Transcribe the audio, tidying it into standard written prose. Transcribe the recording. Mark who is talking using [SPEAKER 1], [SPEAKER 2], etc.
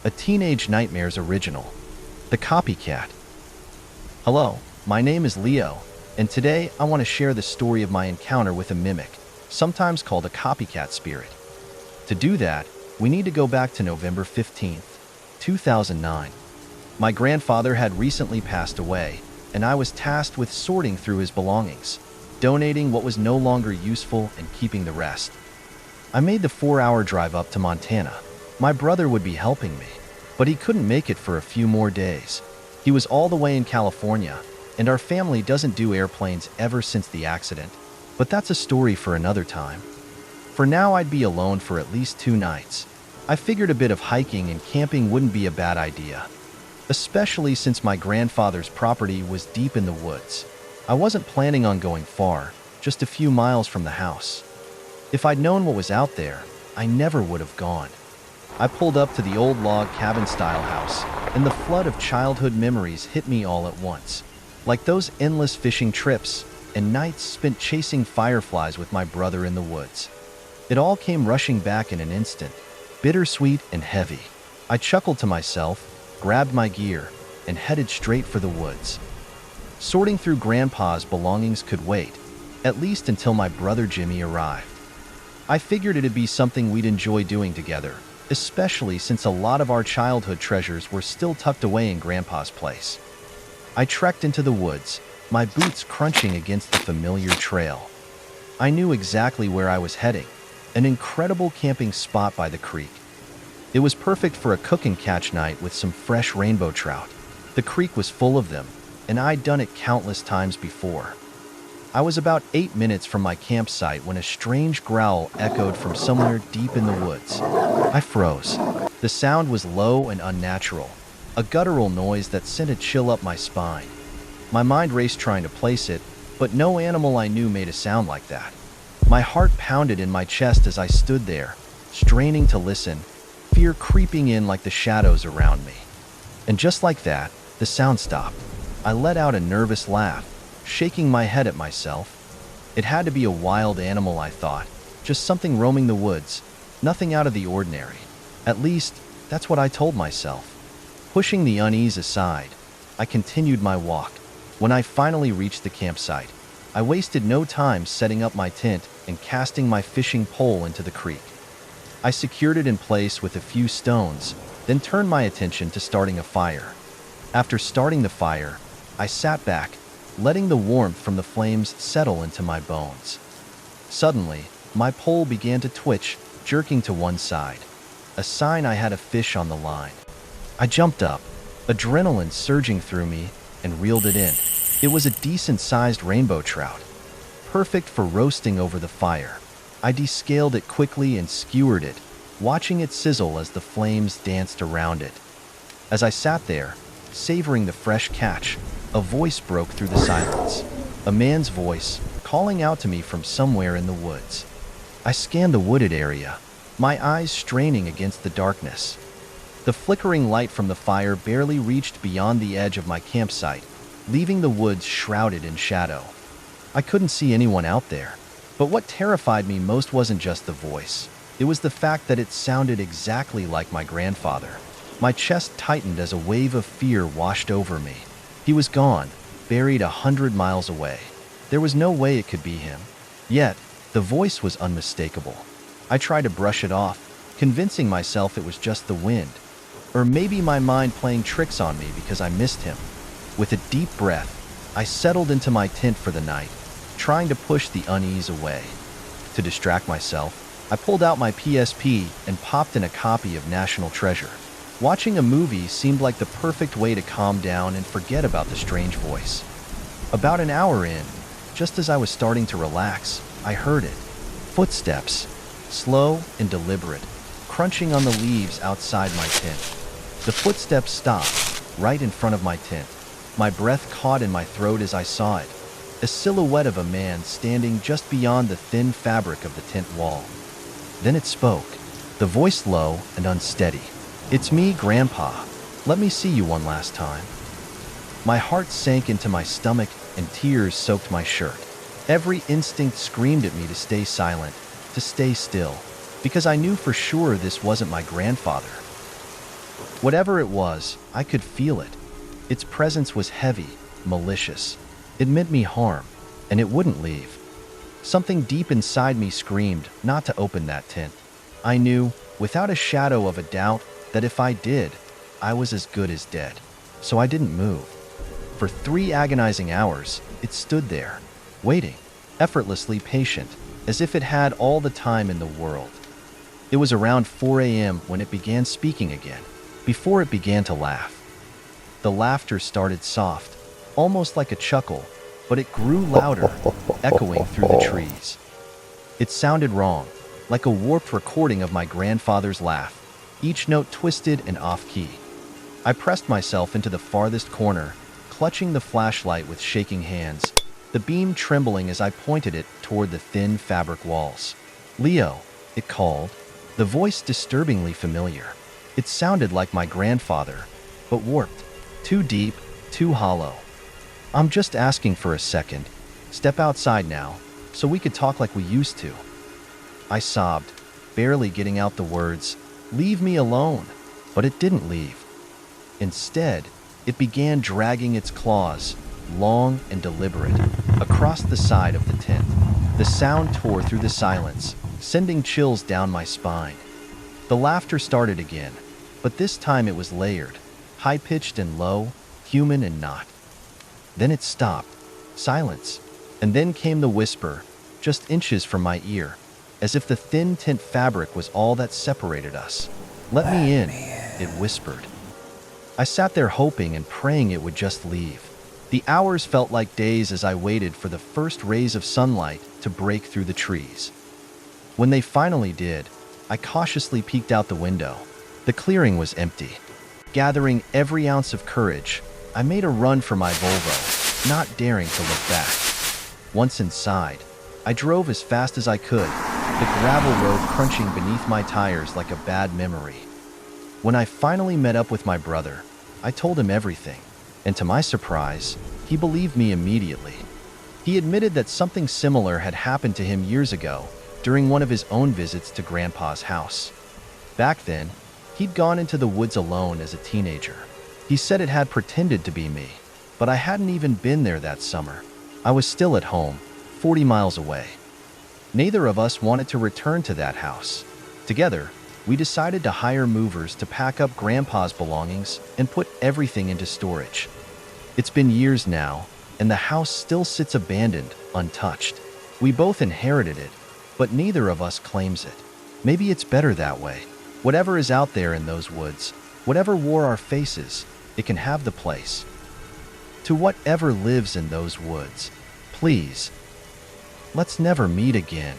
[SPEAKER 1] a Teenage Nightmares original, The Copycat. Hello, my name is Leo, and today I want to share the story of my encounter with a mimic, sometimes called a copycat spirit. To do that, we need to go back to November 15th, 2009. My grandfather had recently passed away, and I was tasked with sorting through his belongings, donating what was no longer useful and keeping the rest. I made the 4-hour drive up to Montana. My brother would be helping me, but he couldn't make it for a few more days. He was all the way in California, and our family doesn't do airplanes ever since the accident, but that's a story for another time. For now, I'd be alone for at least 2 nights. I figured a bit of hiking and camping wouldn't be a bad idea, especially since my grandfather's property was deep in the woods. I wasn't planning on going far, just a few miles from the house. If I'd known what was out there, I never would have gone. I pulled up to the old log cabin-style house, and the flood of childhood memories hit me all at once. Like those endless fishing trips and nights spent chasing fireflies with my brother in the woods. It all came rushing back in an instant, bittersweet and heavy. I chuckled to myself, grabbed my gear, and headed straight for the woods. Sorting through Grandpa's belongings could wait, at least until my brother Jimmy arrived. I figured it'd be something we'd enjoy doing together, especially since a lot of our childhood treasures were still tucked away in Grandpa's place. I trekked into the woods, my boots crunching against the familiar trail. I knew exactly where I was heading, an incredible camping spot by the creek. It was perfect for a cook and catch night with some fresh rainbow trout. The creek was full of them, and I'd done it countless times before. I was about 8 minutes from my campsite when a strange growl echoed from somewhere deep in the woods. I froze. The sound was low and unnatural, a guttural noise that sent a chill up my spine. My mind raced trying to place it, but no animal I knew made a sound like that. My heart pounded in my chest as I stood there, straining to listen, fear creeping in like the shadows around me. And just like that, the sound stopped. I let out a nervous laugh, shaking my head at myself. It had to be a wild animal, I thought, just something roaming the woods, nothing out of the ordinary. At least, that's what I told myself. Pushing the unease aside, I continued my walk. When I finally reached the campsite, I wasted no time setting up my tent and casting my fishing pole into the creek. I secured it in place with a few stones, then turned my attention to starting a fire. After starting the fire, I sat back, letting the warmth from the flames settle into my bones. Suddenly, my pole began to twitch, jerking to one side, a sign I had a fish on the line. I jumped up, adrenaline surging through me, and reeled it in. It was a decent-sized rainbow trout, perfect for roasting over the fire. I descaled it quickly and skewered it, watching it sizzle as the flames danced around it. As I sat there, savoring the fresh catch, a voice broke through the silence. A man's voice, calling out to me from somewhere in the woods. I scanned the wooded area, my eyes straining against the darkness. The flickering light from the fire barely reached beyond the edge of my campsite, leaving the woods shrouded in shadow. I couldn't see anyone out there, but what terrified me most wasn't just the voice. It was the fact that it sounded exactly like my grandfather. My chest tightened as a wave of fear washed over me. He was gone, buried 100 miles away. There was no way it could be him. Yet, the voice was unmistakable. I tried to brush it off, convincing myself it was just the wind, or maybe my mind playing tricks on me because I missed him. With a deep breath, I settled into my tent for the night, trying to push the unease away. To distract myself, I pulled out my PSP and popped in a copy of National Treasure. Watching a movie seemed like the perfect way to calm down and forget about the strange voice. About an hour in, just as I was starting to relax, I heard it. Footsteps, slow and deliberate, crunching on the leaves outside my tent. The footsteps stopped, right in front of my tent. My breath caught in my throat as I saw it, a silhouette of a man standing just beyond the thin fabric of the tent wall. Then it spoke, the voice low and unsteady. "It's me, Grandpa. Let me see you one last time." My heart sank into my stomach and tears soaked my shirt. Every instinct screamed at me to stay silent, to stay still, because I knew for sure this wasn't my grandfather. Whatever it was, I could feel it. Its presence was heavy, malicious. It meant me harm, and it wouldn't leave. Something deep inside me screamed not to open that tent. I knew, without a shadow of a doubt, that if I did, I was as good as dead. So I didn't move. For 3 agonizing hours, it stood there, waiting, effortlessly patient, as if it had all the time in the world. It was around 4 a.m. when it began speaking again, before it began to laugh. The laughter started soft, almost like a chuckle, but it grew louder, echoing through the trees. It sounded wrong, like a warped recording of my grandfather's laugh, each note twisted and off-key. I pressed myself into the farthest corner, clutching the flashlight with shaking hands, the beam trembling as I pointed it toward the thin fabric walls. "Leo," it called, the voice disturbingly familiar. It sounded like my grandfather, but warped, too deep, too hollow. "I'm just asking for a second. Step outside now, so we could talk like we used to." I sobbed, barely getting out the words, "Leave me alone," but it didn't leave. Instead, it began dragging its claws, long and deliberate, across the side of the tent. The sound tore through the silence, sending chills down my spine. The laughter started again, but this time it was layered, high-pitched and low, human and not. Then it stopped. Silence. And then came the whisper, just inches from my ear, as if the thin tent fabric was all that separated us. "Let me in," it whispered. I sat there hoping and praying it would just leave. The hours felt like days as I waited for the first rays of sunlight to break through the trees. When they finally did, I cautiously peeked out the window. The clearing was empty. Gathering every ounce of courage, I made a run for my Volvo, not daring to look back. Once inside, I drove as fast as I could, the gravel road crunching beneath my tires like a bad memory. When I finally met up with my brother, I told him everything, and to my surprise, he believed me immediately. He admitted that something similar had happened to him years ago during one of his own visits to Grandpa's house. Back then, he'd gone into the woods alone as a teenager. He said it had pretended to be me, but I hadn't even been there that summer. I was still at home, 40 miles away. Neither of us wanted to return to that house. Together, we decided to hire movers to pack up Grandpa's belongings and put everything into storage. It's been years now, and the house still sits abandoned, untouched. We both inherited it, but neither of us claims it. Maybe it's better that way. Whatever is out there in those woods, whatever wore our faces, it can have the place. To whatever lives in those woods, please, let's never meet again.